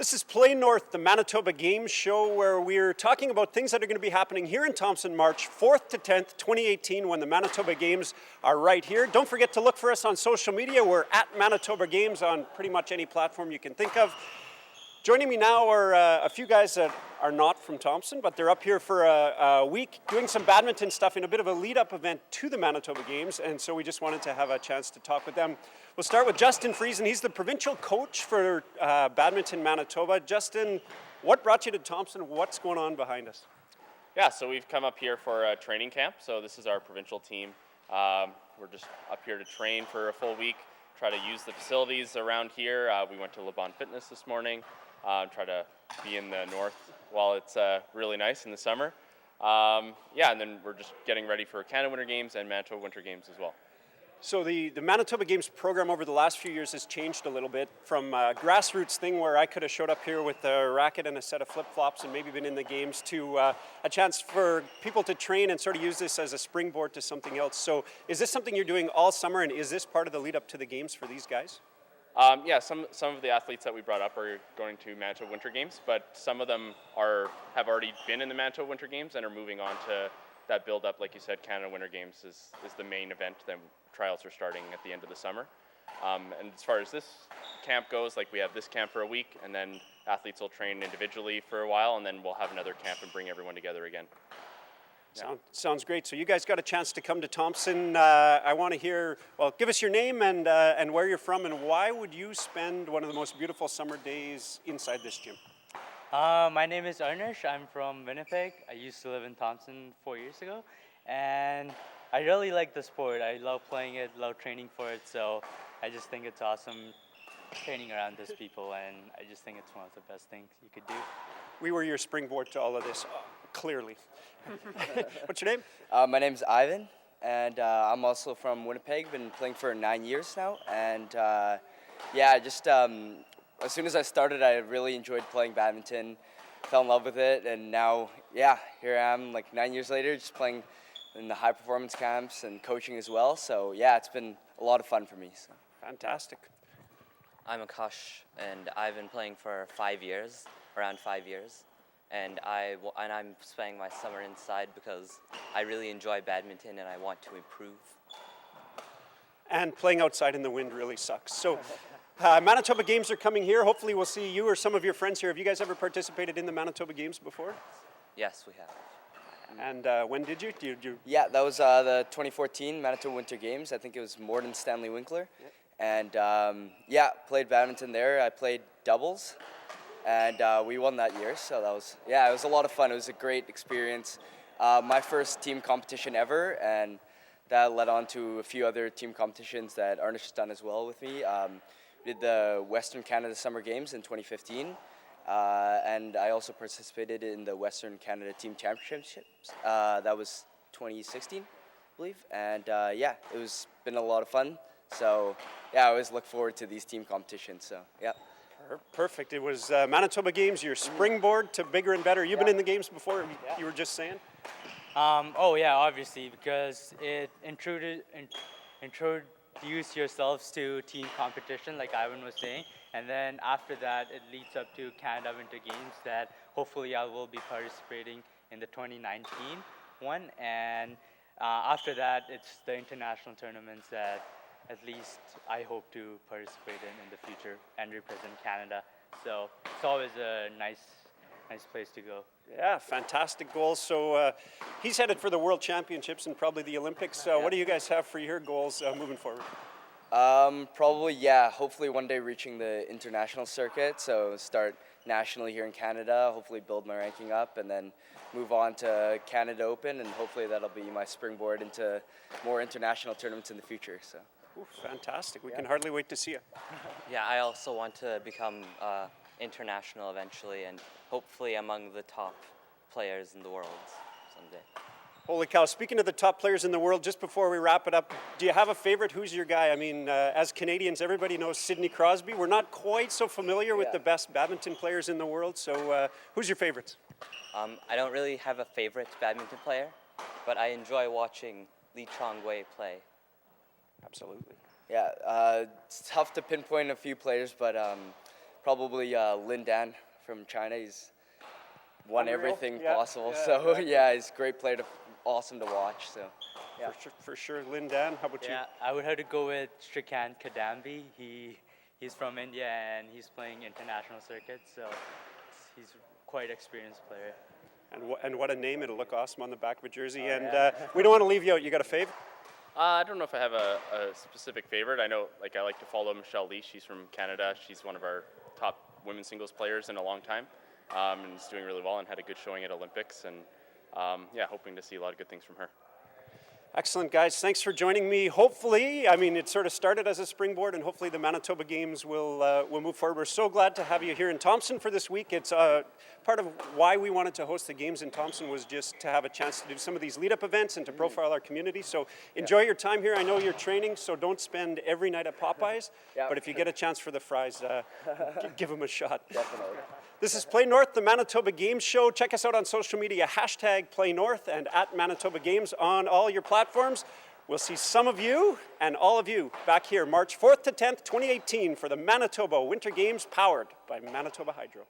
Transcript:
This is Play North, the Manitoba Games Show, where we're talking about things that are going to be happening here in Thompson March 4th to 10th, 2018, when the Manitoba Games are right here. Don't forget to look for us on social media. We're at Manitoba Games on pretty much any platform you can think of. Joining me now are a few guys that are not from Thompson, but they're up here for a week doing some badminton stuff in a bit of a lead-up event to the Manitoba Games, and so we just wanted to have a chance to talk with them. We'll start with Justin Friesen. He's the provincial coach for Badminton Manitoba. Justin, what brought you to Thompson? What's going on behind us? Yeah, so we've come up here for a training camp. So this is our provincial team. We're just up here to train for a full week, try to use the facilities around here. We went to Le Bon Fitness this morning. Try to be in the north while it's really nice in the summer. Yeah, and then we're just getting ready for Canada Winter Games and Manitoba Winter Games as well. So the Manitoba Games program over the last few years has changed a little bit from a grassroots thing where I could have showed up here with a racket and a set of flip-flops and maybe been in the games to a chance for people to train and sort of use this as a springboard to something else. So is this something you're doing all summer, and is this part of the lead up to the games for these guys? Yeah, some of the athletes that we brought up are going to Manitoba Winter Games, but some of them have already been in the Manitoba Winter Games and are moving on to that build-up. Like you said, Canada Winter Games is the main event. Then trials are starting at the end of the summer. And as far as this camp goes, like we have this camp for a week, and then athletes will train individually for a while, and then we'll have another camp and bring everyone together again. Yeah. Sounds great. So you guys got a chance to come to Thompson. I want to hear, well, give us your name and where you're from, and why would you spend one of the most beautiful summer days inside this gym? My name is Arnish. I'm from Winnipeg. I used to live in Thompson 4 years ago, and I really like the sport. I love playing it, love training for it, so I just think it's awesome training around these people, and I just think it's one of the best things you could do. We were your springboard to all of this, clearly. What's your name? My name's Ivan, and I'm also from Winnipeg. Been playing for 9 years now, and yeah, just as soon as I started, I really enjoyed playing badminton, fell in love with it, and now, yeah, here I am, like 9 years later, just playing in the high performance camps and coaching as well. So yeah, it's been a lot of fun for me. So. Fantastic. I'm Akash, and I've been playing for 5 years, around 5 years. And I'm spending my summer inside because I really enjoy badminton and I want to improve. And playing outside in the wind really sucks. So Manitoba Games are coming here. Hopefully we'll see you or some of your friends here. Have you guys ever participated in the Manitoba Games before? Yes, we have. And when did you? Yeah, that was the 2014 Manitoba Winter Games. I think it was Morden Stanley Winkler. Yep. And yeah, played badminton there. I played doubles. And we won that year, so that was, yeah, it was a lot of fun. It was a great experience. My first team competition ever, and that led on to a few other team competitions that Arnish has done as well with me. We did the Western Canada Summer Games in 2015, and I also participated in the Western Canada Team Championships. That was 2016, I believe, and yeah, it was been a lot of fun. So yeah, I always look forward to these team competitions, so yeah. Perfect. It was Manitoba Games, your springboard to bigger and better. You've been in the games before, you were just saying? Oh yeah, obviously, because it introduced yourselves to team competition, like Ivan was saying, and then after that, it leads up to Canada Winter Games that hopefully I will be participating in the 2019 one, and after that, it's the international tournaments that at least I hope to participate in the future and represent Canada. So it's always a nice place to go. Yeah, fantastic goals. So he's headed for the World Championships and probably the Olympics. Yeah. What do you guys have for your goals moving forward? Probably, yeah, hopefully one day reaching the international circuit. So start nationally here in Canada, hopefully build my ranking up, and then move on to Canada Open, and hopefully that'll be my springboard into more international tournaments in the future. So. Ooh, fantastic. We can hardly wait to see you. Yeah, I also want to become international eventually and hopefully among the top players in the world someday. Holy cow. Speaking of the top players in the world, just before we wrap it up, do you have a favorite? Who's your guy? I mean, as Canadians, everybody knows Sidney Crosby. We're not quite so familiar with the best badminton players in the world, so who's your favorites? I don't really have a favorite badminton player, but I enjoy watching Lee Chong-wei play. Absolutely. Yeah, it's tough to pinpoint a few players, but probably Lin Dan from China. He's won Unreal. everything Yeah, possible. yeah, So exactly. yeah, he's a great player, awesome to watch. So yeah. For sure. Lin Dan, how about Yeah, I would have to go with Shrikant Kadambi. He's from India and he's playing international circuits, so he's quite experienced player. you? And what a name. It'll look awesome on the back of a jersey. We don't want to leave you out. You got a fave? I don't know if I have a specific favorite. I know, like, I like to follow Michelle Lee. She's from Canada. She's one of our top women's singles players in a long time, and is doing really well and had a good showing at Olympics. And yeah, hoping to see a lot of good things from her. Excellent, guys. Thanks for joining me. Hopefully, I mean, it sort of started as a springboard, and hopefully the Manitoba Games will move forward. We're so glad to have you here in Thompson for this week. It's part of why we wanted to host the Games in Thompson was just to have a chance to do some of these lead-up events and to profile our community. So enjoy your time here. I know you're training, so don't spend every night at Popeyes. Yeah. But if you get a chance for the fries, give them a shot. Definitely. This is Play North, the Manitoba Games Show. Check us out on social media, #PlayNorth and @Manitoba Games on all your platforms. We'll see some of you and all of you back here March 4th to 10th, 2018 for the Manitoba Winter Games powered by Manitoba Hydro.